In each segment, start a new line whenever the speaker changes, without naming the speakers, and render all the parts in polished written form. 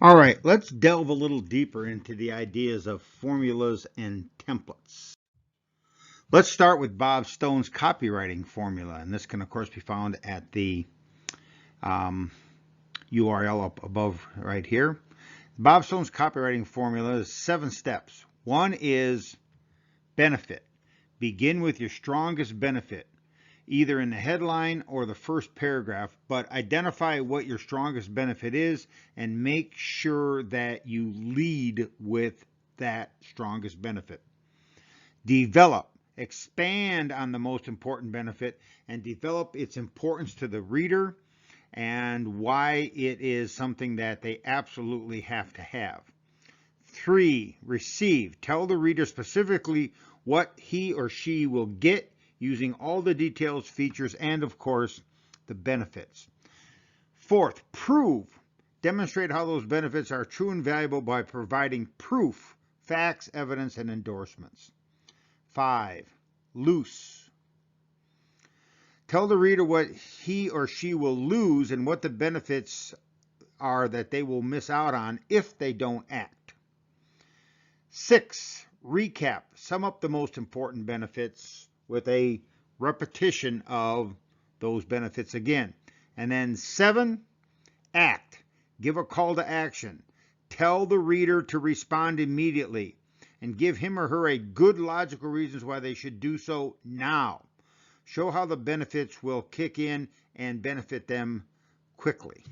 All right, let's delve a little deeper into the ideas of formulas and templates. Let's start with Bob Stone's copywriting formula, and this can, of course, be found at the URL up above right here. Bob Stone's copywriting formula is 7 steps. One is benefit. Begin with your strongest benefit, either in the headline or the first paragraph, but identify what your strongest benefit is and make sure that you lead with that strongest benefit. Develop. Expand on the most important benefit and develop its importance to the reader and why it is something that they absolutely have to have. 3. Receive. Tell the reader specifically what he or she will get using all the details, features, and of course, the benefits. 4th, prove. Demonstrate how those benefits are true and valuable by providing proof, facts, evidence, and endorsements. 5, loose. Tell the reader what he or she will lose and what the benefits are that they will miss out on if they don't act. 6, recap. Sum up the most important benefits with a repetition of those benefits again. And then 7, act. Give a call to action. Tell the reader to respond immediately and give him or her a good logical reasons why they should do so now. Show how the benefits will kick in and benefit them quickly.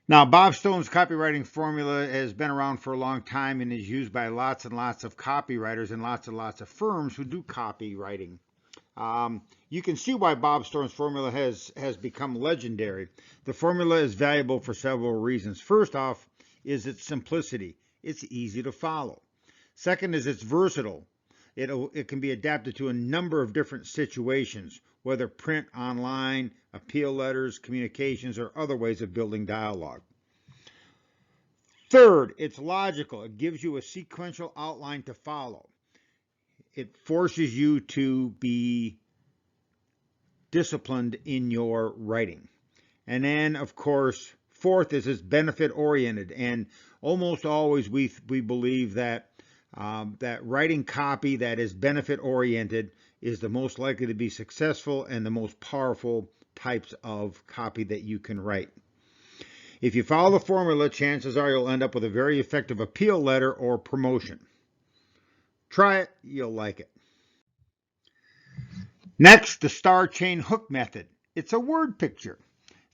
Now, Bob Stone's copywriting formula has been around for a long time and is used by lots and lots of copywriters and lots of firms who do copywriting. You can see why Bob Stone's formula has become legendary. The formula is valuable for several reasons. First off is its simplicity. It's easy to follow. Second is it's versatile. It can be adapted to a number of different situations, whether print, online, appeal letters, communications, or other ways of building dialogue. Third, it's logical. It gives you a sequential outline to follow. It forces you to be disciplined in your writing. And then, of course, fourth is it's benefit oriented. And almost always we believe that that writing copy that is benefit oriented is the most likely to be successful and the most powerful types of copy that you can write. If you follow the formula, chances are you'll end up with a very effective appeal letter or promotion. Try it, you'll like it. Next, the star chain hook method. It's a word picture.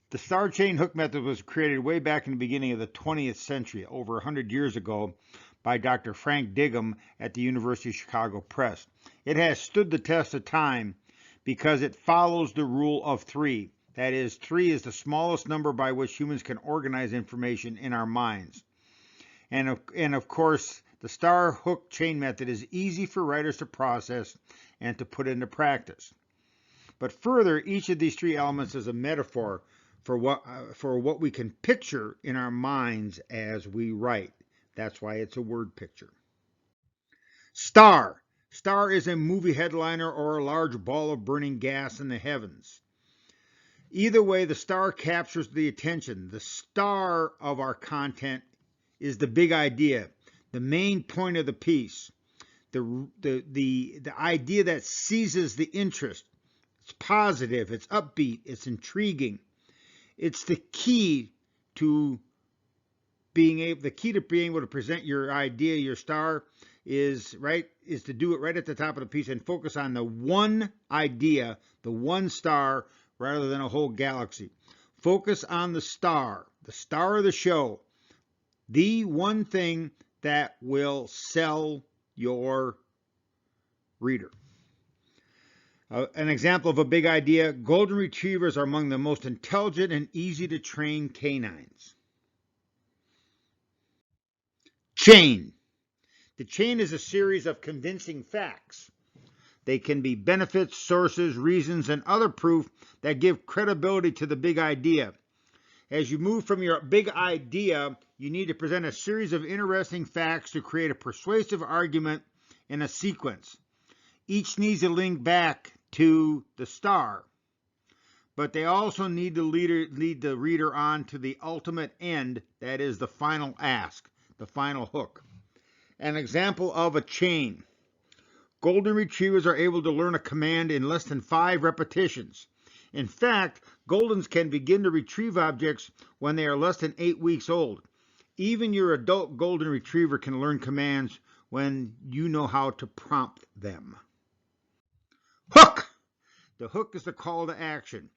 The star chain hook method was created way back in the beginning of the 20th century, over 100 years ago, by Dr. Frank Diggum at the University of Chicago Press. It has stood the test of time because it follows the rule of 3. That is, 3 is the smallest number by which humans can organize information in our minds. And of course, the star hook chain method is easy for writers to process and to put into practice. But further, each of these 3 elements is a metaphor for what we can picture in our minds as we write. That's why it's a word picture. Star. Star is a movie headliner or a large ball of burning gas in the heavens. Either way, the star captures the attention. The star of our content is the big idea, the main point of the piece, the idea that seizes the interest. It's positive, it's upbeat, it's intriguing. It's the key to being able to present your idea, your star, is to do it right at the top of the piece and focus on the one idea, the one star, rather than a whole galaxy. Focus on the star of the show, the one thing that will sell your reader. An example of a big idea: golden retrievers are among the most intelligent and easy to train canines. Chain. The chain is a series of convincing facts. They can be benefits, sources, reasons, and other proof that give credibility to the big idea. As you move from your big idea, you need to present a series of interesting facts to create a persuasive argument in a sequence. Each needs to link back to the star. but they also need to lead the reader on to the ultimate end, that is the final ask, the final hook. An example of a chain. Golden retrievers are able to learn a command in less than 5 repetitions. In fact, Goldens can begin to retrieve objects when they are less than 8 weeks old. Even your adult Golden Retriever can learn commands when you know how to prompt them. Hook! The hook is the call to action.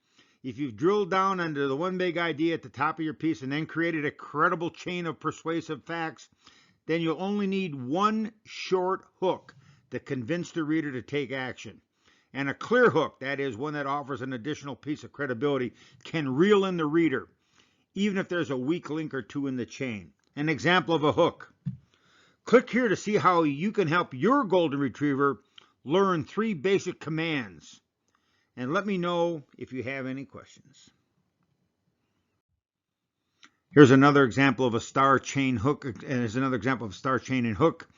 If you've drilled down into the one big idea at the top of your piece and then created a credible chain of persuasive facts, then you'll only need one short hook to convince the reader to take action. And a clear hook, that is, one that offers an additional piece of credibility, can reel in the reader, even if there's a weak link or two in the chain. An example of a hook. Click here to see how you can help your Golden Retriever learn 3 basic commands. And let me know if you have any questions. Here's another example of a star chain hook, and here's another example of star chain and hook.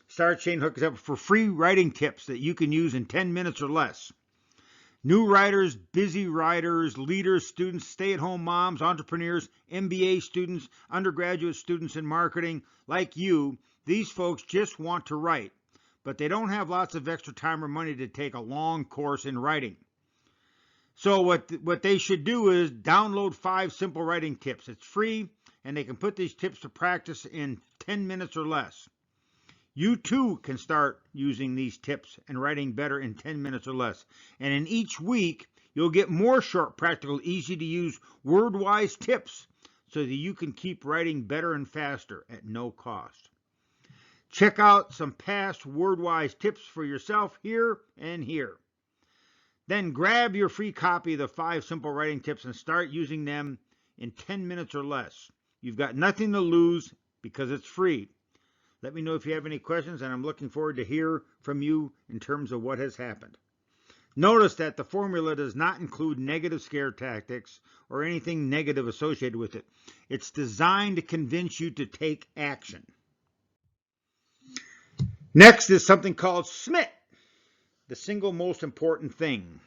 Star chain hook is for free writing tips that you can use in 10 minutes or less. New writers, busy writers, leaders, students, stay-at-home moms, entrepreneurs, MBA students, undergraduate students in marketing, like you, these folks just want to write, but they don't have lots of extra time or money to take a long course in writing. So what they should do is download 5 simple writing tips. It's free, and they can put these tips to practice in 10 minutes or less. You too can start using these tips and writing better in 10 minutes or less. And in each week, you'll get more short, practical, easy-to-use, word-wise tips so that you can keep writing better and faster at no cost. Check out some past word-wise tips for yourself here and here. Then grab your free copy of the 5 simple writing tips and start using them in 10 minutes or less. You've got nothing to lose because it's free. Let me know if you have any questions, and I'm looking forward to hear from you in terms of what has happened. Notice that the formula does not include negative scare tactics or anything negative associated with it. It's designed to convince you to take action. Next is something called SMIT, the single most important thing.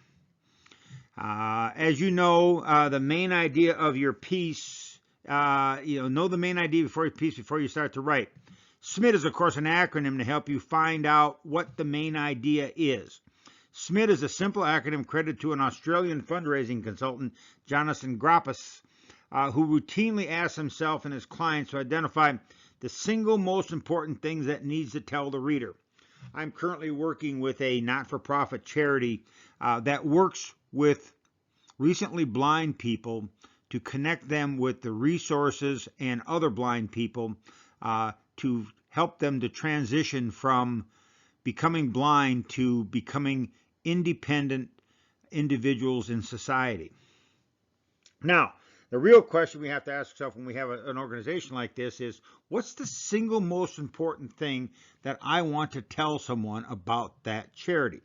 As you know, the main idea of your piece, know the main idea before you start to write. SMIT is, of course, an acronym to help you find out what the main idea is. SMIT is a simple acronym credited to an Australian fundraising consultant, Jonathan Grappis, who routinely asks himself and his clients to identify the single most important things that needs to tell the reader. I'm currently working with a not-for-profit charity that works with recently blind people to connect them with the resources and other blind people to help them to transition from becoming blind to becoming independent individuals in society. Now, the real question we have to ask ourselves when we have an organization like this is, what's the single most important thing that I want to tell someone about that charity?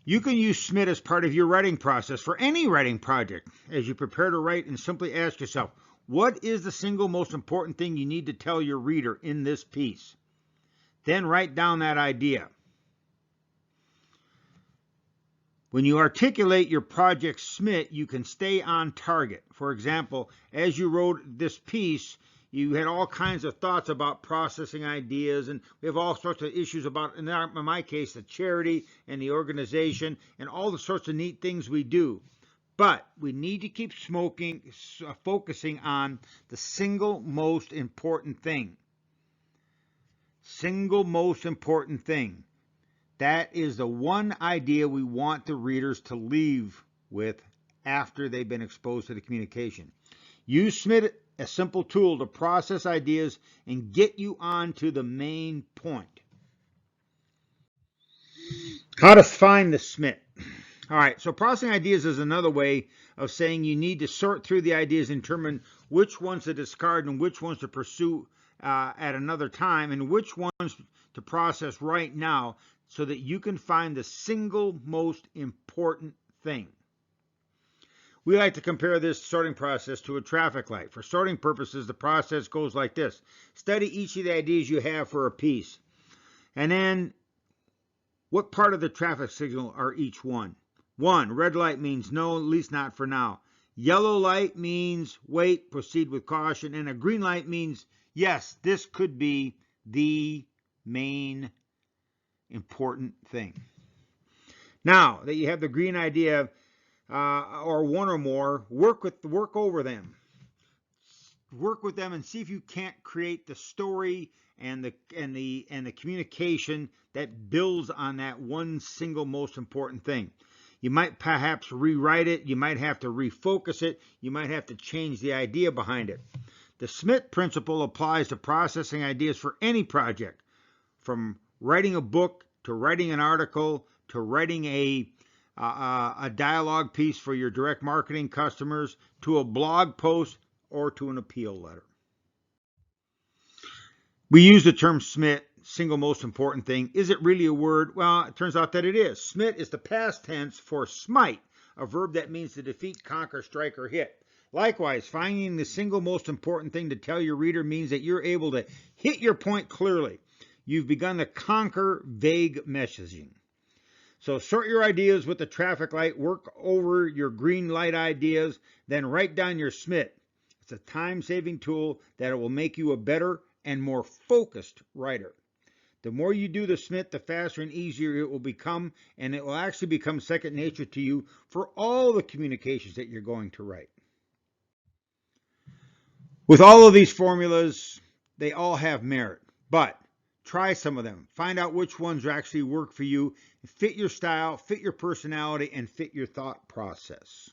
You can use SMIT as part of your writing process for any writing project as you prepare to write, and simply ask yourself, what is the single most important thing you need to tell your reader in this piece? Then write down that idea. When you articulate your project SMIT, you can stay on target. For example, as you wrote this piece, you had all kinds of thoughts about processing ideas, and we have all sorts of issues about, in my case, the charity and the organization and all the sorts of neat things we do. But we need to keep focusing on the single most important thing. Single most important thing. That is the one idea we want the readers to leave with after they've been exposed to the communication. Use SMIT, a simple tool to process ideas and get you on to the main point. How to find the SMIT. All right, so processing ideas is another way of saying you need to sort through the ideas and determine which ones to discard and which ones to pursue at another time, and which ones to process right now, so that you can find the single most important thing. We like to compare this sorting process to a traffic light. For sorting purposes, the process goes like this. Study each of the ideas you have for a piece, and then what part of the traffic signal are each one? 1, red light means no, at least not for now. Yellow light means wait, proceed with caution. And a green light means yes, this could be the main important thing. Now that you have the green idea, or one or more, work over them. Work with them and see if you can't create the story and the communication that builds on that one single most important thing. You might perhaps rewrite it, you might have to refocus it, you might have to change the idea behind it. The SMIT principle applies to processing ideas for any project, from writing a book to writing an article to writing a dialogue piece for your direct marketing customers, to a blog post, or to an appeal letter. We use the term SMIT, single most important thing. Is it really a word? Well, it turns out that it is. SMIT is the past tense for smite, a verb that means to defeat, conquer, strike, or hit. Likewise, finding the single most important thing to tell your reader means that you're able to hit your point clearly. You've begun to conquer vague messaging. So sort your ideas with the traffic light, work over your green light ideas, then write down your SMIT. It's a time-saving tool that will make you a better and more focused writer. The more you do the SMIT, the faster and easier it will become, and it will actually become second nature to you for all the communications that you're going to write. With all of these formulas, they all have merit, but try some of them. Find out which ones actually work for you, fit your style, fit your personality, and fit your thought process.